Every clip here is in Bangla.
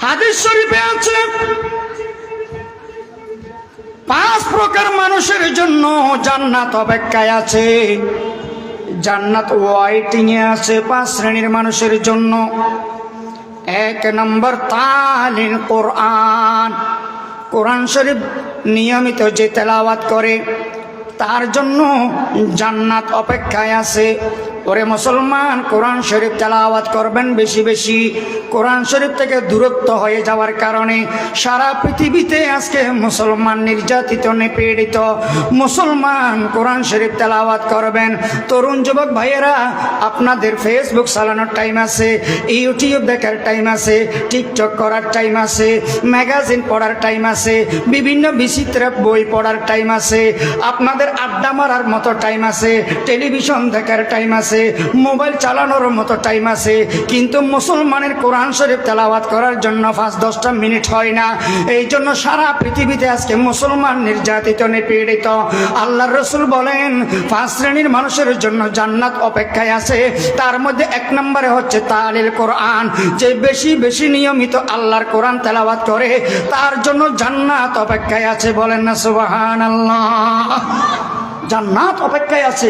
হাদিস শরীফে আছে 5 প্রকার মানুষের জন্য জান্নাত অপেক্ষায় আছে। জান্নাত ওয়াইটিং এ আছে 5 শ্রেণীর মানুষের জন্য। 1 নম্বর তালিল কোরআন, কোরআন শরীফ নিয়মিত যে তেলাওয়াত করে তার জন্য জান্নাত অপেক্ষায় আছে। ওরে মুসলমান, কোরআন শরীফ তেলাওয়াত করবেন বেশি বেশি। কোরআন শরীফ থেকে দূরত্ব হয়ে যাওয়ার কারণে সারা পৃথিবীতে আজকে মুসলমান নির্যাতিত নিপীড়িত। মুসলমান কোরআন শরীফ তেলাওয়াত করবেন। তরুণ যুবক ভাইয়েরা, আপনাদের ফেসবুক চালানোর টাইম আছে, ইউটিউব দেখার টাইম আছে, টিকটক করার টাইম আছে, ম্যাগাজিন পড়ার টাইম আছে, বিভিন্ন বিচিত্র বই পড়ার টাইম আছে, আপনাদের আড্ডা মারার মতো টাইম আছে, টেলিভিশন দেখার টাইম আছে, মোবাইল চালানোর মতো টাইম আছে। কিন্তু মুসলমানের কোরআন শরীফ তেলাওয়াত করার জন্য 5-10টা মিনিট হয় না। এই জন্য সারা পৃথিবীতে আজকে মুসলমান নির্যাতিত নিপীড়িত। আল্লাহর রাসূল বলেন 5 শ্রেণীর মানুষের জন্য জান্নাত অপেক্ষায় আছে। তার মধ্যে 1 নম্বরে হচ্ছে তালিল কোরআন, যে বেশি বেশি নিয়মিত আল্লাহর কোরআন তেলাওয়াত করে তার জন্য জান্নাত অপেক্ষায় আছে। বলেন না সুবহানাল্লাহ। জান্নাত অপেক্ষায় আছে।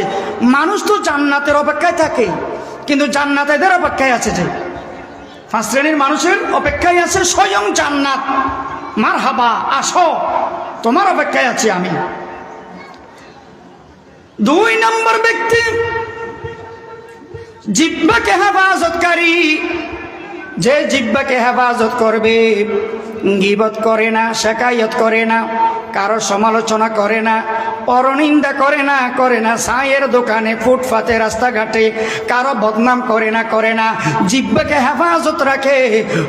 মানুষ তো জান্নাতের অপেক্ষায় থাকে, কিন্তু জান্নাত এদের অপেক্ষায় আছে। যে 5 শ্রেণীর মানুষের অপেক্ষায় আছে স্বয়ং জান্নাত। মারহাবা, আসো, তোমার অপেক্ষায় আছি আমি। 2 নম্বর ব্যক্তি জিহ্বাকে হেফাজতকারী, যে জিহ্বাকে হেফাজত করবে, গীবত করে না, শেকায়ত করে না, কারো সমালোচনা করে না, পরনিন্দা করে না চায়ের দোকানে, ফুটপাতে, রাস্তাঘাটে কারো বদনাম করে না, জিহ্বাকে হেফাজত রাখে,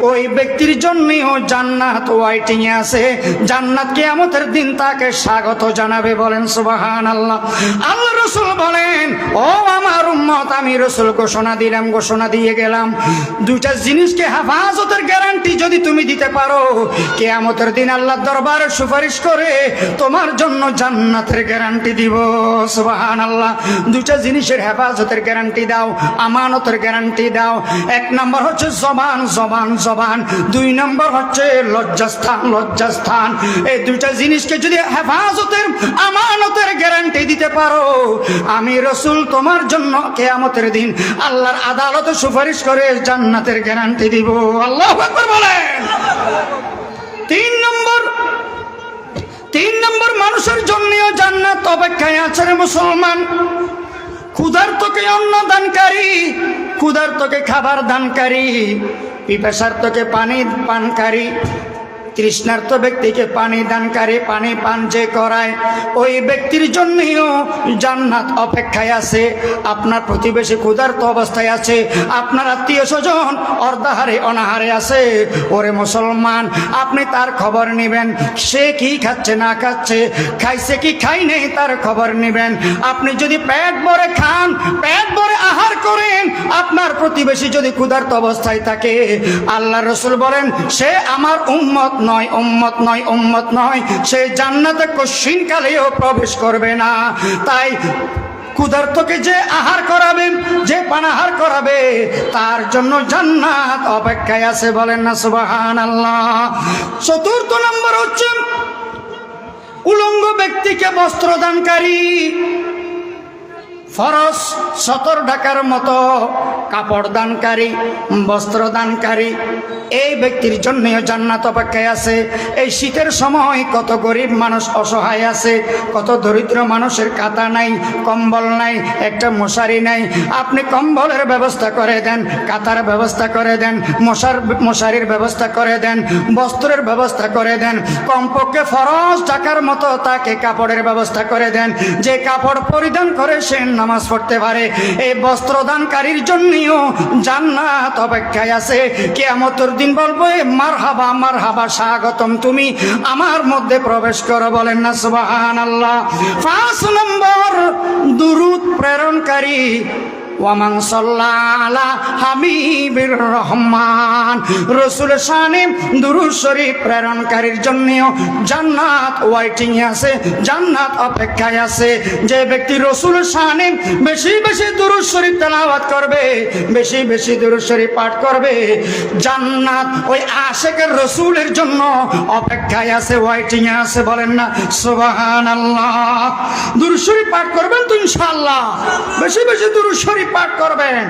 ওই ব্যক্তির জন্যও জান্নাত ওয়াইটিং এ আছে। জান্নাত কিয়ামতের দিন তাকে স্বাগত জানাবে। বলেন সুবহানাল্লাহ। আল্লাহ রাসূল বলেন, ও আমার উম্মত, আমি রাসূল ঘোষণা দিয়ে গেলাম, 2টা জিনিসকে হেফাজতের গ্যারান্টি যদি তুমি দিতে পারো, কিয়ামতের দিন আল্লাহর দরবারে সুপারিশ করে তোমার জন্য জান্নাতের গ্যারান্টি দিব। সুবহানাল্লাহ। 2টা জিনিসের হেফাজতের গ্যারান্টি দাও, আমানতের গ্যারান্টি দাও। 1 নম্বর হচ্ছে জবান, 2 নম্বর হচ্ছে লজ্জাস্থান। এই 2টা জিনিসকে যদি হেফাজতের, আমানতের গ্যারান্টি দিতে পারো, আমি রাসূল তোমার জন্য কিয়ামতের দিন আল্লাহর আদালতে সুপারিশ করে জান্নাতের গ্যারান্টি দিব। আল্লাহু আকবার বলেন। 3 নম্বর মানুষের জন্যও জান্নাত অপেক্ষায় আছে রে মুসলমান। ক্ষুধার্তকে অন্ন দানকারী, ক্ষুধার্তকে খাবার দানকারী, পিপাসার্তকে পানি পানকারী, তৃষ্ণার্ত ব্যক্তিকে পানি দানকারী, পানি পান যে করায়, ওই ব্যক্তির জন্যও জান্নাত অপেক্ষায় আছে। আপনার প্রতিবেশী ক্ষুধার্ত অবস্থায় আছে, আপনার আত্মীয় স্বজন অর্ধাহারে অনাহারে আছে, ওরে মুসলমান, আপনি তার খবর নেবেন। সে কি খাচ্ছে না খাচ্ছে, খাইছে কি খাই নেই, তার খবর নেবেন। আপনি যদি পেট ভরে খান, পেট ভরে আহার করেন, আপনার প্রতিবেশী যদি ক্ষুধার্ত অবস্থায় থাকে, আল্লাহ রাসূল বলেন সে আমার উম্মত নয়, সে জান্নাতে কশিনকালেও প্রবেশ করবে না। তাই ক্ষুধার্তকে যে আহার করাবে, যে পানাহার করাবে, তার জন্য জান্নাত অপেক্ষায় আছে। বলেন না সুবহানাল্লাহ। 4 নম্বর হচ্ছে উলঙ্গ ব্যক্তিকে বস্ত্র দানকারী, ফরজ সতর ঢাকার মতো কাপড় দানকারী, বস্ত্র দানকারী, এই ব্যক্তির জন্য জান্নাত অপেক্ষায় আছে। এই শীতের সময় কত গরিব মানুষ অসহায় আছে, কত দরিদ্র মানুষের কাঁথা নাই, কম্বল নাই, একটা মশারি নাই। আপনি কম্বলের ব্যবস্থা করে দেন, কাঁথার ব্যবস্থা করে দেন, মশারির ব্যবস্থা করে দেন, বস্ত্রের ব্যবস্থা করে দেন, কমপক্ষে ফরজ ঢাকার মতো তাকে কাপড়ের ব্যবস্থা করে দেন, যে কাপড় পরিধান করে সে নামাজ পড়তে পারে। এই বস্ত্রদানকারীর জন্যও জান্নাত অপেক্ষায় আছে। কিয়ামতের দিন বলবো, মারহাবা, স্বাগতম, তুমি আমার মধ্যে প্রবেশ করো। বলেন না সুবহানাল্লাহ। 5 নম্বর দুরূদ প্রেরণকারী, ওয়ামান সাল্লাল্লা হাবিবির রহমান। রসুল শানে দুরূদ শরীফ প্রেরণকারীর জন্যও জান্নাত ওয়াইটিং এ আছে, জান্নাত অপেক্ষায় আছে। যে ব্যক্তি রসুল শানে বেশি বেশি দুরূদ শরীফ তেলাওয়াত করবে, বেশি বেশি দুরূদ শরীফ পাঠ করবে, জান্নাত ওই আশিকের রসুলের জন্য অপেক্ষায় আছে, ওয়াইটিং এ আছে। বলেন না সুবহানাল্লাহ। দুরূদ শরীফ পাঠ করবেন তো ইনশাআল্লাহ, বেশি বেশি দুরূদ শরীফ পাঠ করবেন।